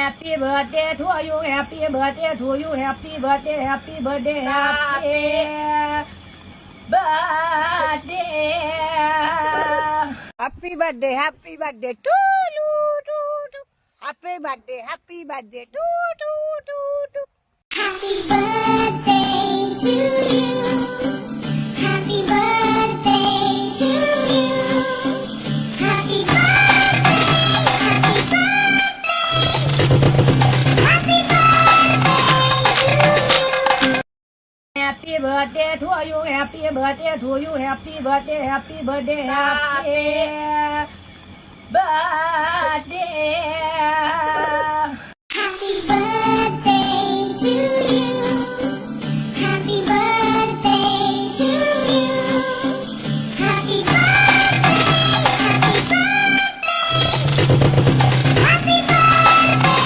Happy birthday to you, happy birthday to you, happy birthday, happy birthday, happy birthday. Happy birthday to you, happy birthday to you. Happy birthday to you. Happy birthday to you. Happy birthday, happy birthday. Happy birthday to you. Happy birthday to you, happy birthday, happy birthday, happy birthday.